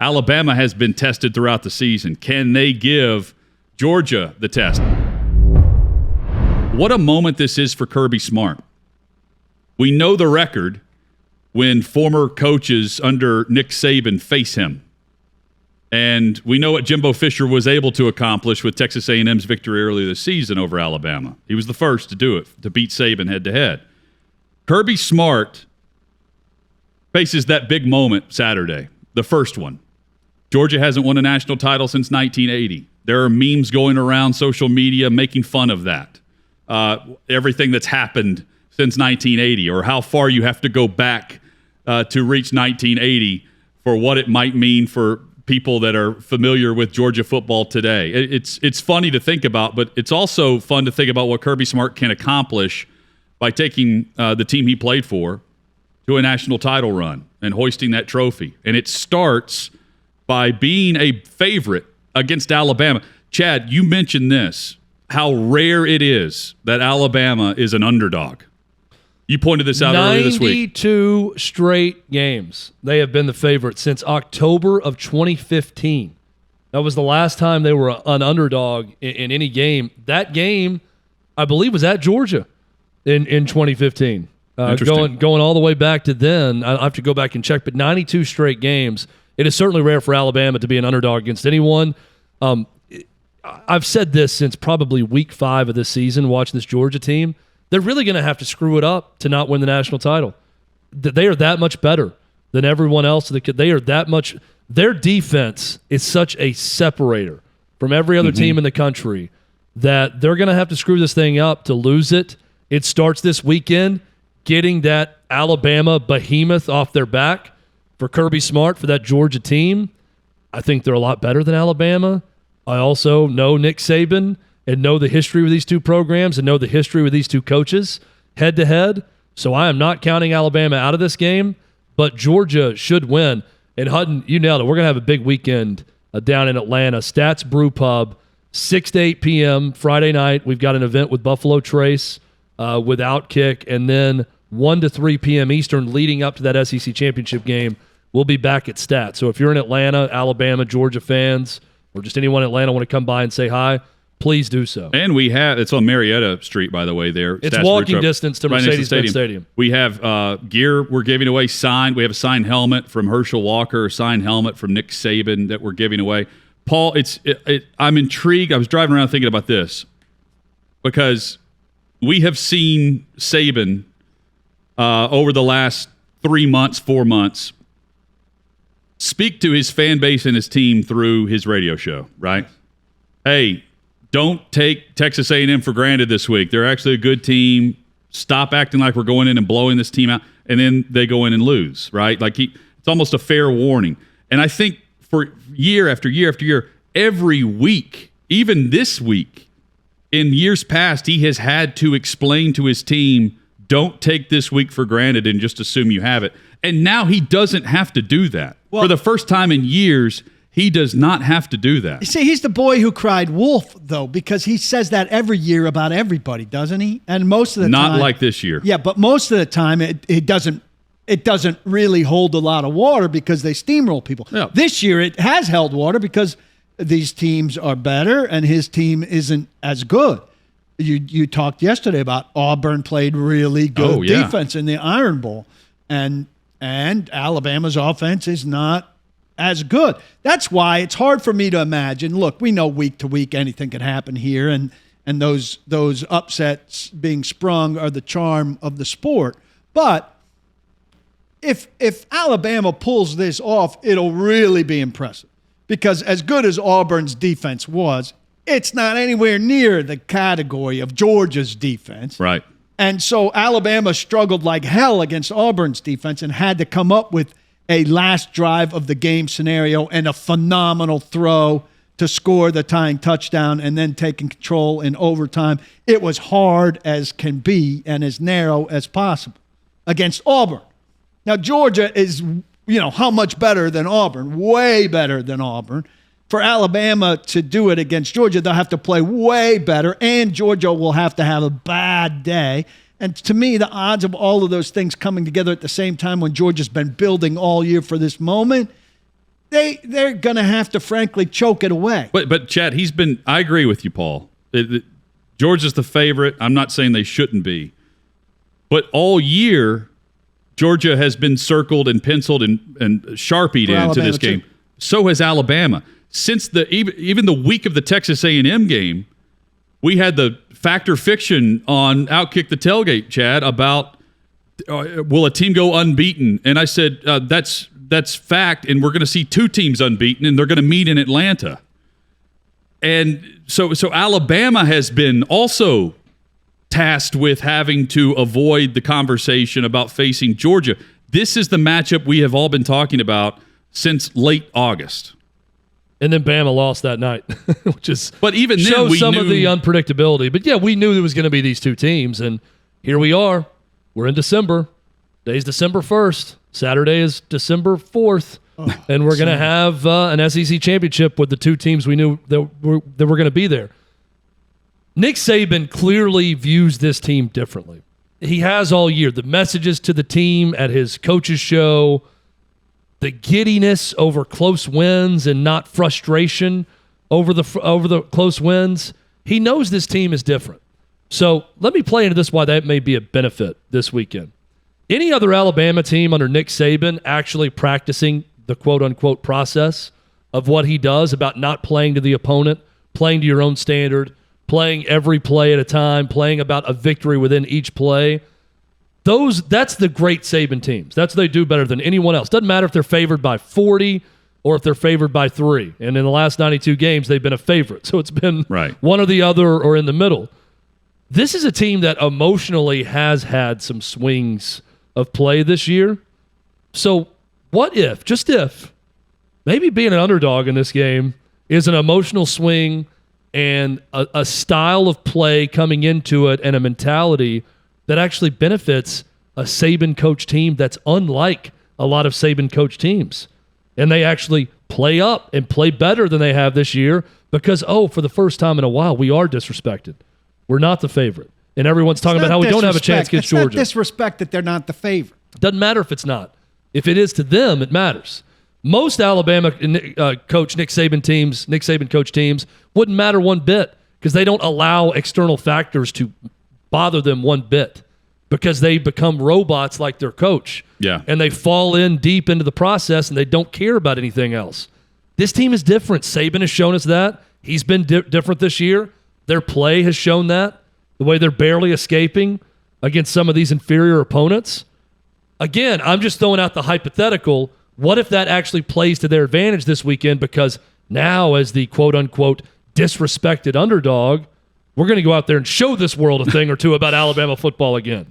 Alabama has been tested throughout the season. Can they give Georgia the test? What a moment this is for Kirby Smart. We know the record when former coaches under Nick Saban face him. And we know what Jimbo Fisher was able to accomplish with Texas A&M's victory earlier this season over Alabama. He was the first to do it, to beat Saban head-to-head. Kirby Smart faces that big moment Saturday, the first one. Georgia hasn't won a national title since 1980. There are memes going around social media making fun of that. Everything that's happened since 1980, or how far you have to go back to reach 1980 for what it might mean for people that are familiar with Georgia football today. It's funny to think about, but it's also fun to think about what Kirby Smart can accomplish by taking the team he played for to a national title run and hoisting that trophy. And it starts by being a favorite against Alabama. Chad, you mentioned this, how rare it is that Alabama is an underdog. You pointed this out earlier this week. 92 straight games. They have been the favorite since October of 2015. That was the last time they were an underdog in any game. That game, I believe, was at Georgia in 2015. Going all the way back to then. I have to go back and check, but 92 straight games. It is certainly rare for Alabama to be an underdog against anyone. I've said this since probably week 5 of this season, watching this Georgia team. They're really going to have to screw it up to not win the national title. They are that much better than everyone else. They are that much. Their defense is such a separator from every other team in the country that they're going to have to screw this thing up to lose it. It starts this weekend, getting that Alabama behemoth off their back for Kirby Smart, for that Georgia team. I think they're a lot better than Alabama. I also know Nick Saban and know the history with these two programs and know the history with these two coaches head-to-head. So I am not counting Alabama out of this game, but Georgia should win. And Hutton, you nailed it. We're going to have a big weekend down in Atlanta. Stats Brew Pub, 6 to 8 p.m. Friday night. We've got an event with Buffalo Trace, with Outkick, and then 1 to 3 p.m. Eastern leading up to that SEC championship game. We'll be back at Stats. So if you're in Atlanta, Alabama, Georgia fans, or just anyone in Atlanta want to come by and say hi, please do so. And we have, it's on Marietta Street, by the way, there. It's walking distance to Mercedes-Benz Stadium. We have gear we're giving away signed. We have a signed helmet from Herschel Walker, a signed helmet from Nick Saban that we're giving away. Paul, I'm intrigued. I was driving around thinking about this because we have seen Saban over the last 3 months, 4 months, speak to his fan base and his team through his radio show, right? Hey, don't take Texas A&M for granted this week. They're actually a good team. Stop acting like we're going in and blowing this team out, and then they go in and lose, right? Like it's almost a fair warning. And I think for year after year after year, every week, even this week, in years past, he has had to explain to his team, don't take this week for granted and just assume you have it. And now he doesn't have to do that. Well, for the first time in years, he does not have to do that. You see, he's the boy who cried wolf, though, because he says that every year about everybody, doesn't he? And most of the time, not like this year. Yeah, but most of the time, it doesn't really hold a lot of water because they steamroll people. Yeah. This year, it has held water because these teams are better and his team isn't as good. You talked yesterday about Auburn played really good defense in the Iron Bowl, and Alabama's offense is not as good. That's why it's hard for me to imagine. Look, we know week to week anything can happen here, and those upsets being sprung are the charm of the sport. But if Alabama pulls this off, it'll really be impressive. Because as good as Auburn's defense was, it's not anywhere near the category of Georgia's defense. Right. And so Alabama struggled like hell against Auburn's defense and had to come up with a last drive of the game scenario and a phenomenal throw to score the tying touchdown and then taking control in overtime. It was hard as can be and as narrow as possible against Auburn. Now, Georgia is, how much better than Auburn? Way better than Auburn. For Alabama to do it against Georgia, they'll have to play way better, and Georgia will have to have a bad day. And to me, the odds of all of those things coming together at the same time when Georgia's been building all year for this moment, they're going to have to, frankly, choke it away. But Chad, I agree with you, Paul. Georgia's the favorite. I'm not saying they shouldn't be. But all year, Georgia has been circled and penciled and sharpied into this game. Too. So has Alabama. Since even the week of the Texas A&M game, we had the Fact or Fiction on Outkick the Tailgate, Chad, about will a team go unbeaten? And I said, that's fact, and we're going to see two teams unbeaten, and they're going to meet in Atlanta. And so Alabama has been also tasked with having to avoid the conversation about facing Georgia. This is the matchup we have all been talking about since late August. And then Bama lost that night, which is but even then shows we some knew, of the unpredictability. But yeah, we knew there was going to be these two teams, and here we are. We're in December. Today's December 1st. Saturday is December 4th. And we're going to have an SEC championship with the two teams we knew that were going to be there. Nick Saban clearly views this team differently. He has all year. The messages to the team at his coach's show, the giddiness over close wins and not frustration over the close wins. He knows this team is different. So let me play into this why that may be a benefit this weekend. Any other Alabama team under Nick Saban actually practicing the quote-unquote process of what he does about not playing to the opponent, playing to your own standard, playing every play at a time, playing about a victory within each play, that's the great Saban teams. That's what they do better than anyone else. Doesn't matter if they're favored by 40 or if they're favored by 3. And in the last 92 games, they've been a favorite. So it's been one or the other or in the middle. This is a team that emotionally has had some swings of play this year. So what if, just if, maybe being an underdog in this game is an emotional swing and a style of play coming into it and a mentality that actually benefits a Saban coach team that's unlike a lot of Saban coach teams. And they actually play up and play better than they have this year because, for the first time in a while, we are disrespected. We're not the favorite. And everyone's talking about how we don't have a chance against Georgia. It's not disrespect that they're not the favorite. Doesn't matter if it's not. If it is to them, it matters. Most Alabama coach Nick Saban coach teams wouldn't matter one bit because they don't allow external factors to bother them one bit because they become robots like their coach. Yeah. And they fall in deep into the process and they don't care about anything else. This team is different. Saban has shown us that. He's been different this year. Their play has shown that. The way they're barely escaping against some of these inferior opponents. Again, I'm just throwing out the hypothetical. What if that actually plays to their advantage this weekend? Because now, as the quote-unquote disrespected underdog, we're going to go out there and show this world a thing or two about Alabama football again.